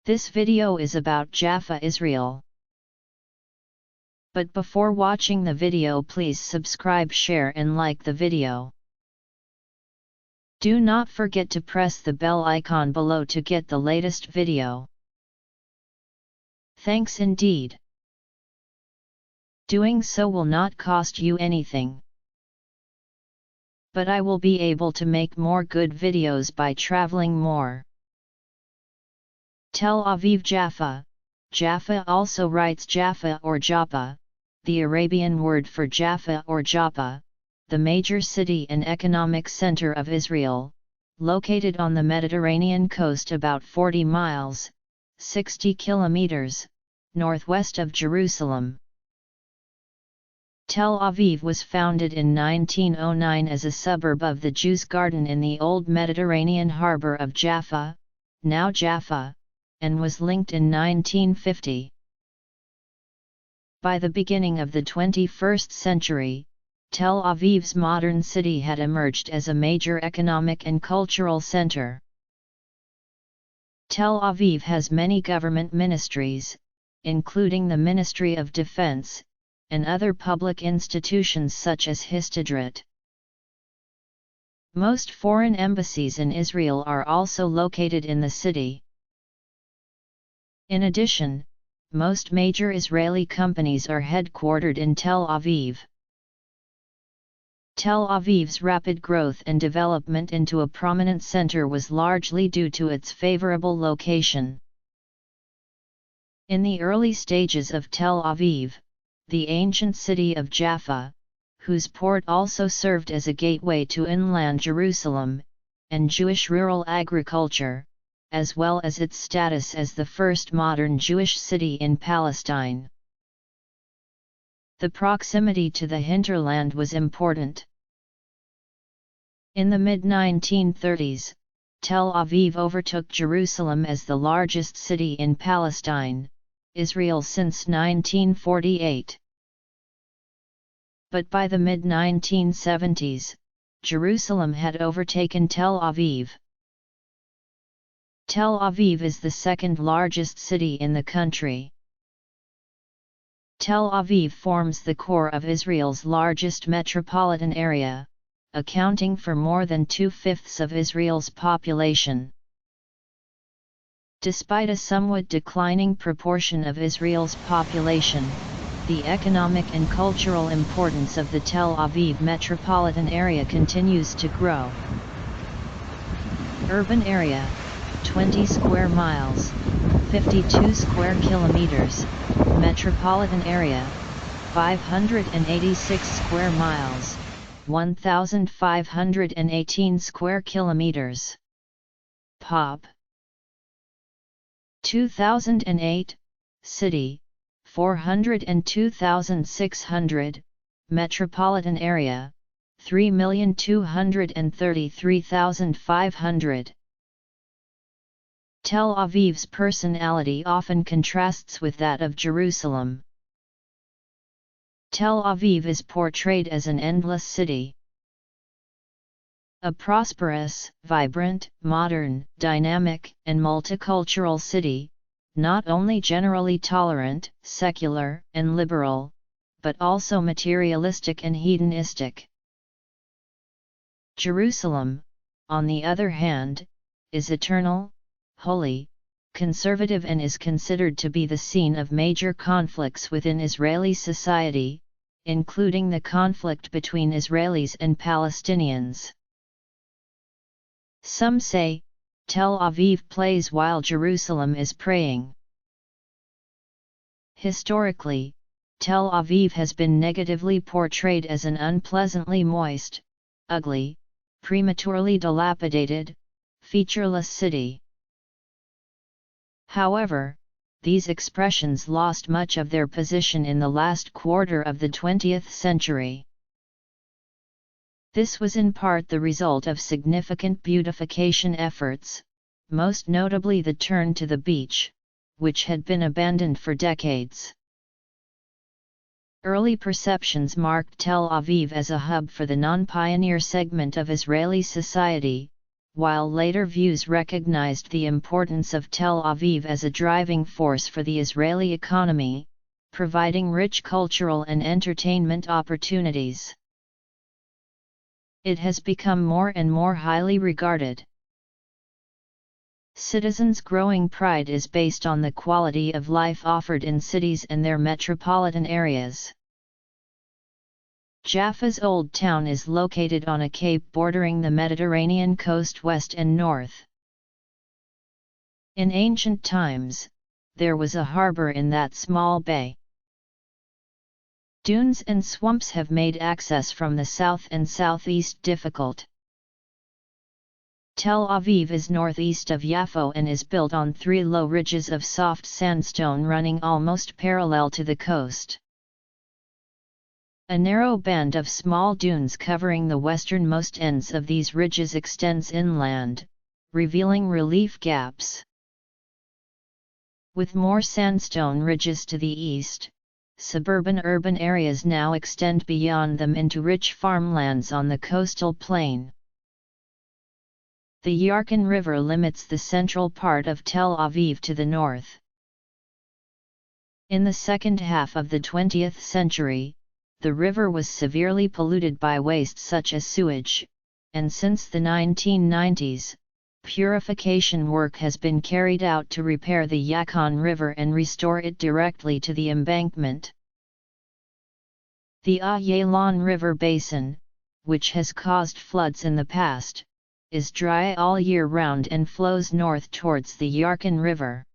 This video is about Jaffa, Israel. But before watching the video, please subscribe, share and like the video. Do not forget to press the bell icon below to get the latest video. Thanks indeed. Doing so will not cost you anything. But I will be able to make more good videos by traveling more. Tel Aviv-Jaffa. Jaffa also writes Jaffa or Joppa, the Arabian word for Jaffa or Joppa, the major city and economic center of Israel, located on the Mediterranean coast about 40 miles, 60 kilometers, northwest of Jerusalem. Tel Aviv was founded in 1909 as a suburb of the Jews' Garden in the old Mediterranean harbor of Jaffa, now Jaffa, and was linked in 1950. By the beginning of the 21st century, Tel Aviv's modern city had emerged as a major economic and cultural center. Tel Aviv has many government ministries, including the Ministry of Defense, and other public institutions such as Histadrut. Most foreign embassies in Israel are also located in the city. In addition, most major Israeli companies are headquartered in Tel Aviv. Tel Aviv's rapid growth and development into a prominent center was largely due to its favorable location. In the early stages of Tel Aviv, the ancient city of Jaffa, whose port also served as a gateway to inland Jerusalem, and Jewish rural agriculture, as well as its status as the first modern Jewish city in Palestine. The proximity to the hinterland was important. In the mid-1930s, Tel Aviv overtook Jerusalem as the largest city in Palestine, Israel since 1948. But by the mid-1970s, Jerusalem had overtaken Tel Aviv. Tel Aviv is the second largest city in the country. Tel Aviv forms the core of Israel's largest metropolitan area, accounting for more than 2/5 of Israel's population. Despite a somewhat declining proportion of Israel's population, the economic and cultural importance of the Tel Aviv metropolitan area continues to grow. Urban area: 20 square miles, 52 square kilometers. Metropolitan area: 586 square miles, 1,518 square kilometers. Pop. 2008, city: 402,600, metropolitan area: 3,233,500. Tel Aviv's personality often contrasts with that of Jerusalem. Tel Aviv is portrayed as an endless city. A prosperous, vibrant, modern, dynamic, and multicultural city, not only generally tolerant, secular, and liberal, but also materialistic and hedonistic. Jerusalem, on the other hand, is eternal, holy, conservative and is considered to be the scene of major conflicts within Israeli society, including the conflict between Israelis and Palestinians. Some say, Tel Aviv plays while Jerusalem is praying. Historically, Tel Aviv has been negatively portrayed as an unpleasantly moist, ugly, prematurely dilapidated, featureless city. However, these expressions lost much of their position in the last quarter of the 20th century. This was in part the result of significant beautification efforts, most notably the turn to the beach, which had been abandoned for decades. Early perceptions marked Tel Aviv as a hub for the non-pioneer segment of Israeli society, while later views recognized the importance of Tel Aviv as a driving force for the Israeli economy, providing rich cultural and entertainment opportunities. It has become more and more highly regarded. Citizens' growing pride is based on the quality of life offered in cities and their metropolitan areas. Jaffa's Old Town is located on a cape bordering the Mediterranean coast west and north. In ancient times, there was a harbor in that small bay. Dunes and swamps have made access from the south and southeast difficult. Tel Aviv is northeast of Jaffa and is built on 3 low ridges of soft sandstone running almost parallel to the coast. A narrow band of small dunes covering the westernmost ends of these ridges extends inland, revealing relief gaps. With more sandstone ridges to the east, suburban-urban areas now extend beyond them into rich farmlands on the coastal plain. The Yarkon River limits the central part of Tel Aviv to the north. In the second half of the 20th century, the river was severely polluted by waste such as sewage, and since the 1990s, purification work has been carried out to repair the Yarkon River and restore it directly to the embankment. The Ayalon River Basin, which has caused floods in the past, is dry all year round and flows north towards the Yarkon River.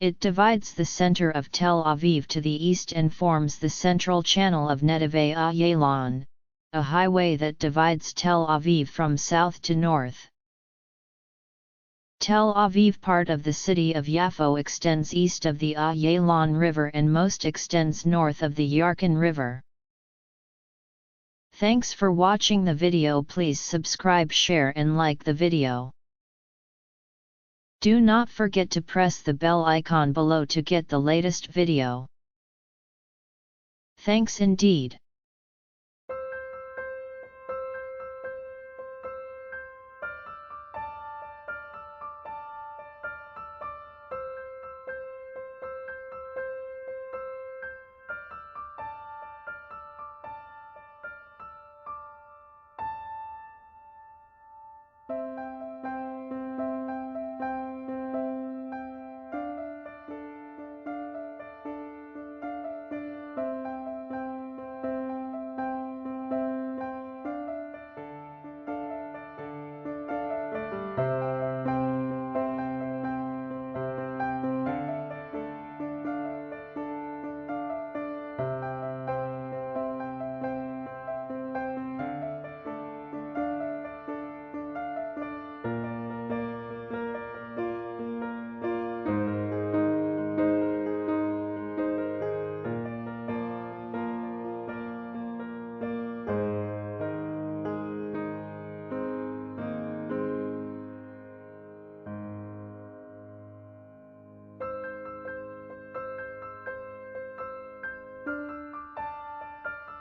It divides the center of Tel Aviv to the east and forms the central channel of Netivei Ayalon, a highway that divides Tel Aviv from south to north. Tel Aviv part of the city of Jaffa extends east of the Ayalon River and most extends north of the Yarkon River. Thanks for watching the video. Please subscribe, share and like the video. Do not forget to press the bell icon below to get the latest video. Thanks indeed.